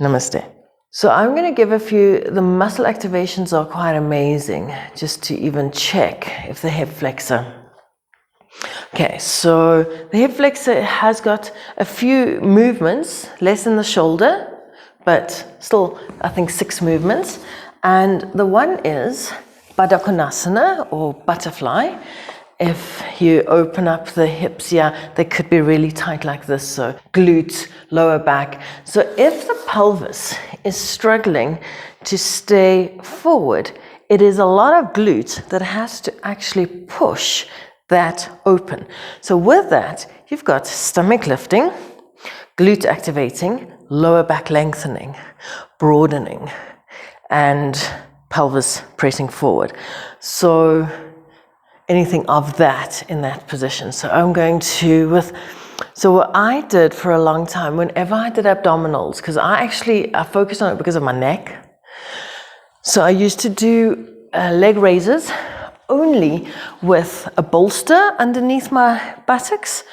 Namaste. So I'm going to give a few, the muscle activations are quite amazing, just to even check if the hip flexor. Okay, so the hip flexor has got a few movements, less in the shoulder, but still, I think 6 movements. And the one is Baddha Konasana, or butterfly. If you open up the hips here, they could be really tight like this, so glute, lower back. So if the pelvis is struggling to stay forward, it is a lot of glute that has to actually push that open. So with that, you've got stomach lifting, glute activating, lower back lengthening, broadening, and pelvis pressing forward. So anything of that in that position. So I'm going to, so what I did for a long time, whenever I did abdominals, because I focused on it because of my neck. So I used to do leg raises only with a bolster underneath my buttocks.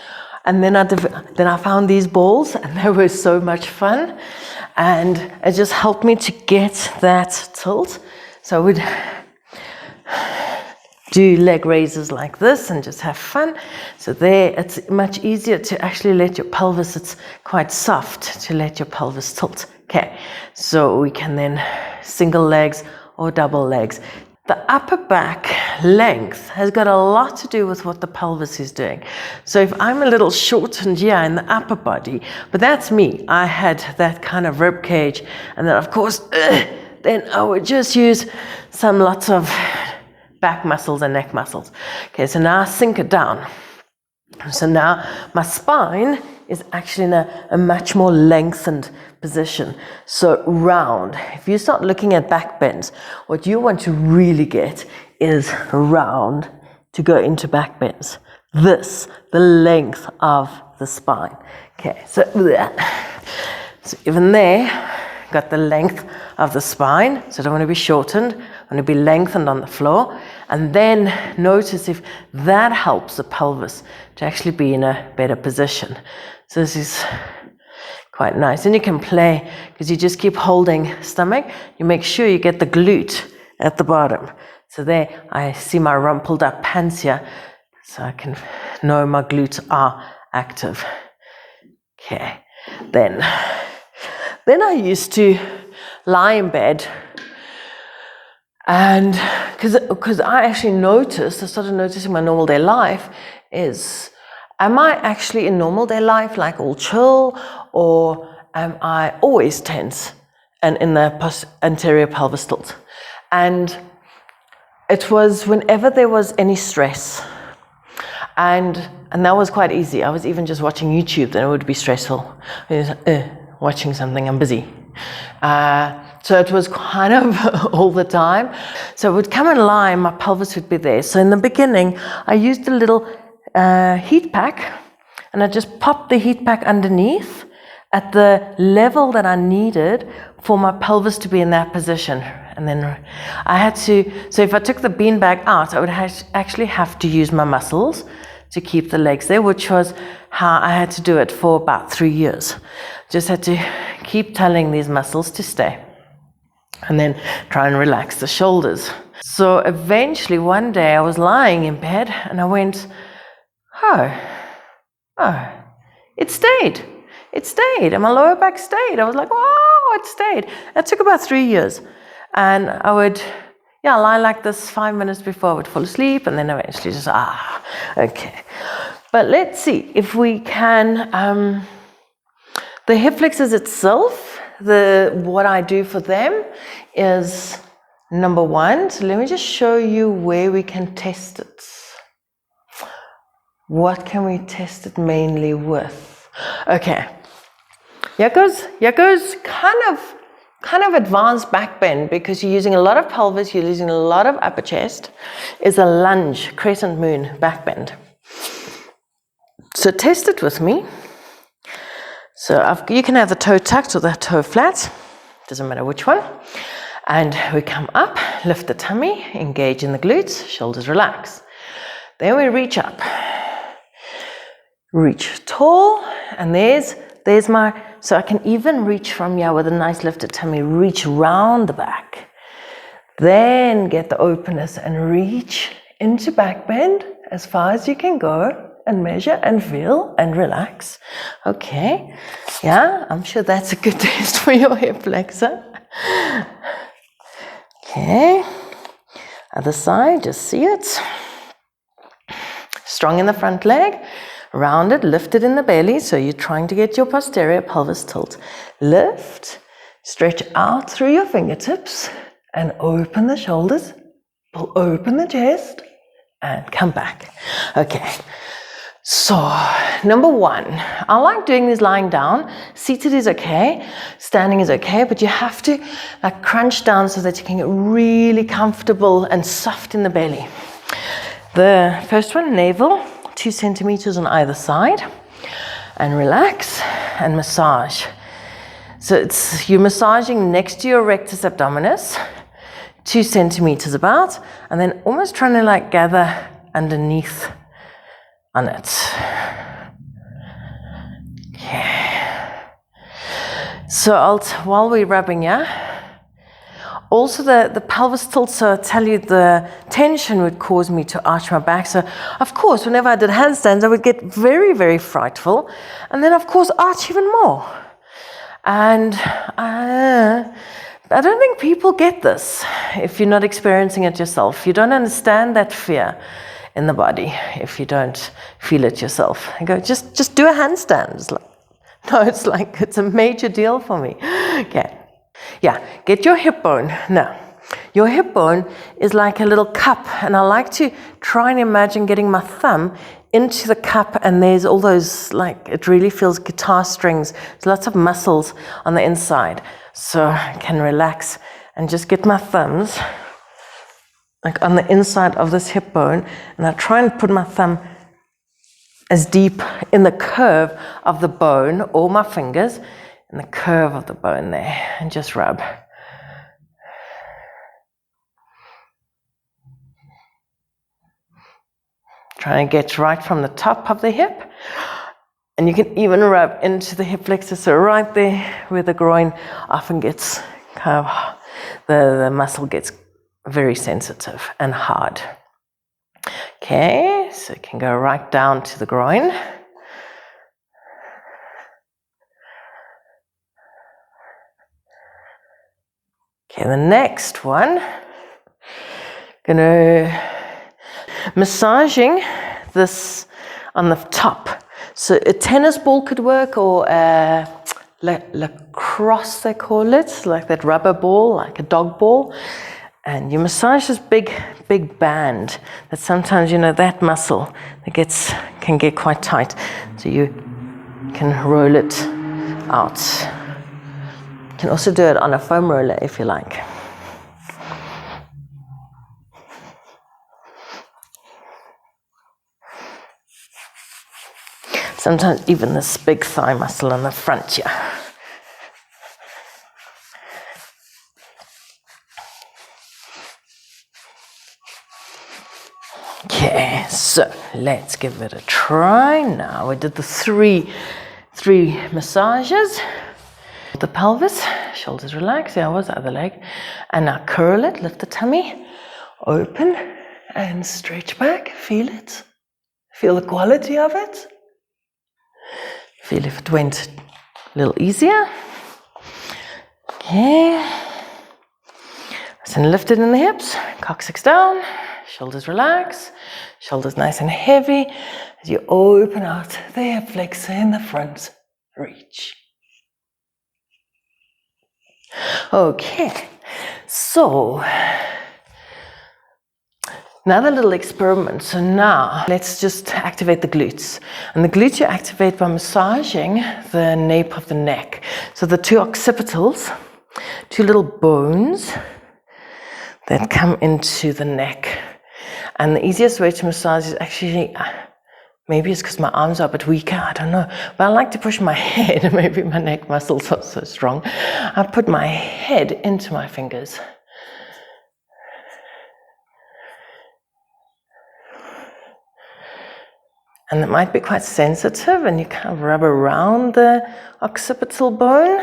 And then I found these balls, and they were so much fun. And it just helped me to get that tilt. So I would do leg raises like this and just have fun. So there, it's much easier to actually let your pelvis, it's quite soft to let your pelvis tilt. Okay, so we can then single legs or double legs. The upper back length has got a lot to do with what the pelvis is doing. So if I'm a little shortened here in the upper body, but that's me, I had that kind of rib cage, and then of course, then I would just use lots of back muscles and neck muscles. Okay, so now I sink it down. So now my spine is actually in a much more lengthened position. So round. If you start looking at back bends, what you want to really get is round to go into back bends. This, the length of the spine. Okay, so even there, got the length of the spine, so I don't want to be shortened, I want to be lengthened on the floor. And then notice if that helps the pelvis to actually be in a better position. So this is quite nice. And you can play, because you just keep holding stomach, you make sure you get the glute at the bottom. So there, I see my rumpled up pants here, so I can know my glutes are active. Okay, then I used to lie in bed, and because I actually I started noticing my normal day life is, am I actually in normal day life like all chill, or am I always tense and in the anterior pelvis tilt? And it was whenever there was any stress, and that was quite easy. I was even just watching YouTube, then it would be stressful. Watching something, I'm busy. So it was kind of all the time. So it would come and lie, my pelvis would be there. So in the beginning, I used a little heat pack, and I just popped the heat pack underneath at the level that I needed for my pelvis to be in that position. And then I had to, so if I took the beanbag out, I would actually have to use my muscles to keep the legs there, which was how I had to do it for about 3 years. Just had to keep telling these muscles to stay, and then try and relax the shoulders. So eventually one day I was lying in bed and I went, oh, it stayed. It stayed, and my lower back stayed. I was like, oh, it stayed. It took about 3 years. And I would, lie like this 5 minutes before I would fall asleep, and then eventually just, okay. But let's see if we can, the hip flexors itself, what I do for them is number 1. So let me just show you where we can test it. What can we test it mainly with? Okay. Here goes kind of advanced back bend, because you're using a lot of pelvis, you're using a lot of upper chest, is a lunge, crescent moon back bend. So test it with me. So you can have the toe tucked or the toe flat, doesn't matter which one. And we come up, lift the tummy, engage in the glutes, shoulders relax. Then we reach up, reach tall, and there's my So I can even reach from here with a nice lifted tummy, reach round the back. Then get the openness and reach into back bend as far as you can go and measure and feel and relax. Okay, yeah, I'm sure that's a good test for your hip flexor. Okay, other side, just see it. Strong in the front leg, rounded, lifted in the belly, so you're trying to get your posterior pelvis tilt. Lift, stretch out through your fingertips and open the shoulders, pull open the chest and come back. Okay, so number one, I like doing this lying down. Seated is okay, standing is okay, but you have to like crunch down so that you can get really comfortable and soft in the belly. The first one, navel, 2 centimeters on either side, and relax and massage. So it's you're massaging next to your rectus abdominus, 2 centimeters about, and then almost trying to like gather underneath on it. Okay. So while we're rubbing here, also the pelvis tilt, so I tell you the tension would cause me to arch my back. So of course, whenever I did handstands, I would get very, very frightful. And then of course, arch even more. And I don't think people get this if you're not experiencing it yourself. You don't understand that fear in the body if you don't feel it yourself. I go, just do a handstand. It's like, no, it's a major deal for me. Okay. Yeah, get your hip bone. Now, your hip bone is like a little cup, and I like to try and imagine getting my thumb into the cup, and there's all those, like, it really feels guitar strings. There's lots of muscles on the inside, so I can relax and just get my thumbs like on the inside of this hip bone, and I try and put my thumb as deep in the curve of the bone, or my fingers in the curve of the bone there, and just rub. Try and get right from the top of the hip, and you can even rub into the hip flexor, so right there where the groin often gets kind of, the muscle gets very sensitive and hard. Okay, so you can go right down to the groin. Okay, the next one, gonna massaging this on the top. So a tennis ball could work, or a lacrosse they call it, like that rubber ball, like a dog ball. And you massage this big band that sometimes, you know, that muscle that can get quite tight. So you can roll it out. You can also do it on a foam roller if you like. Sometimes even this big thigh muscle on the front here. Okay, so let's give it a try now. We did the three massages. The pelvis, shoulders relax, there was the other leg. And now curl it, lift the tummy, open and stretch back, feel it. Feel the quality of it. Feel if it went a little easier. Okay. So lift it in the hips, coccyx down, shoulders relax, shoulders nice and heavy as you open out the hip flexor in the front, reach. Okay, so another little experiment. So now let's just activate the glutes. And the glutes you activate by massaging the nape of the neck. So the two occipitals, two little bones that come into the neck. And the easiest way to massage is actually, maybe it's because my arms are a bit weaker, I don't know. But I like to push my head, maybe my neck muscles are so strong. I put my head into my fingers. And it might be quite sensitive, and you kind of rub around the occipital bone.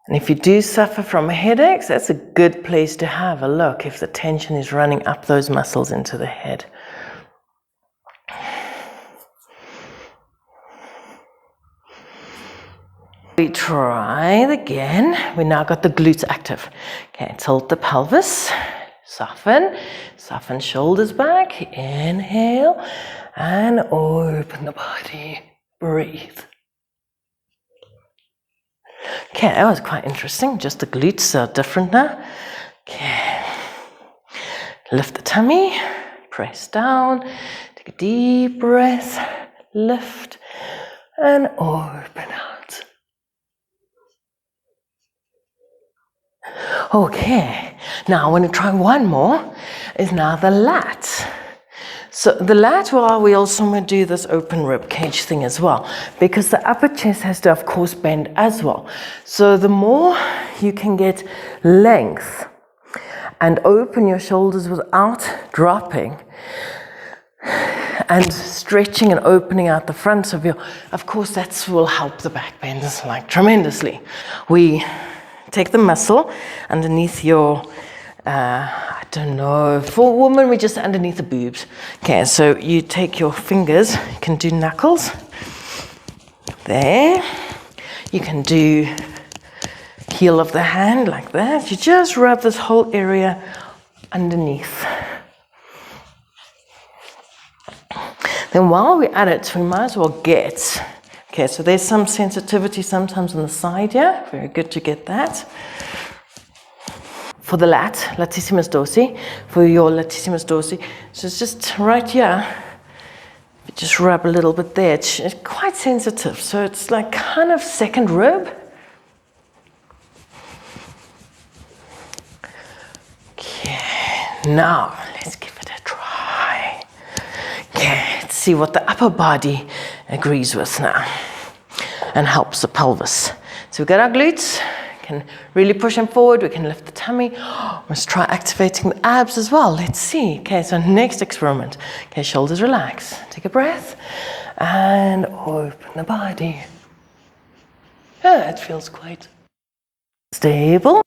And if you do suffer from headaches, that's a good place to have a look if the tension is running up those muscles into the head. We try it again. We now got the glutes active. Okay, tilt the pelvis, soften shoulders back, inhale, and open the body, breathe. Okay, that was quite interesting. Just the glutes are different now. Okay, lift the tummy, press down, take a deep breath, lift, and open out. Okay, now I want to try one more, is now the lat. So the lat, well, we also want to do this open rib cage thing as well, because the upper chest has to, of course, bend as well. So the more you can get length and open your shoulders without dropping and stretching and opening out the fronts of of course, that will help the back bends like tremendously. We take the muscle underneath your I don't know, for women we're just underneath the boobs. Okay, so you take your fingers, you can do knuckles there, you can do heel of the hand like that. You just rub this whole area underneath. Then while we're at it, we might as well get, okay, so there's some sensitivity sometimes on the side here, very good to get that. For the Lattisimus dorsi, for your Lattisimus dorsi, so it's just right here, you just rub a little bit there. It's quite sensitive, so it's like kind of second rib. Okay, now let's give it a try. Okay, let's see what the upper body agrees with now and helps the pelvis. So we've got our glutes. Can really push them forward, we can lift the tummy. Let's try activating the abs as well. Let's see. Okay, so next experiment. Okay, shoulders relax. Take a breath and open the body. Yeah, it feels quite stable.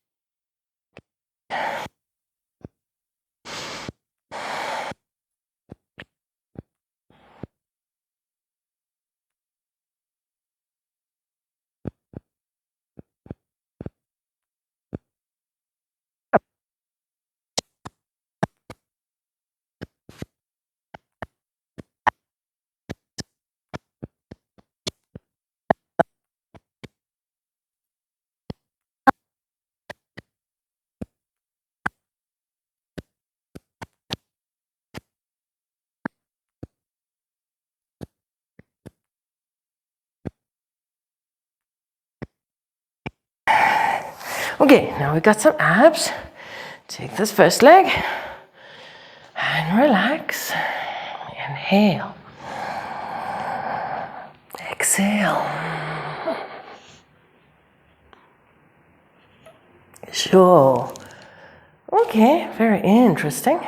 Okay, now we've got some abs. Take this first leg and relax. Inhale. Exhale. Sure. Okay, very interesting.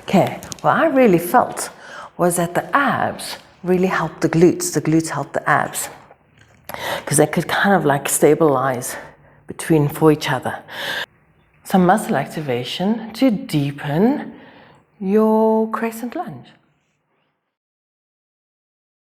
Okay, what I really felt was that the abs really helped the glutes helped the abs, because they could kind of like stabilize for each other. Some muscle activation to deepen your crescent lunge.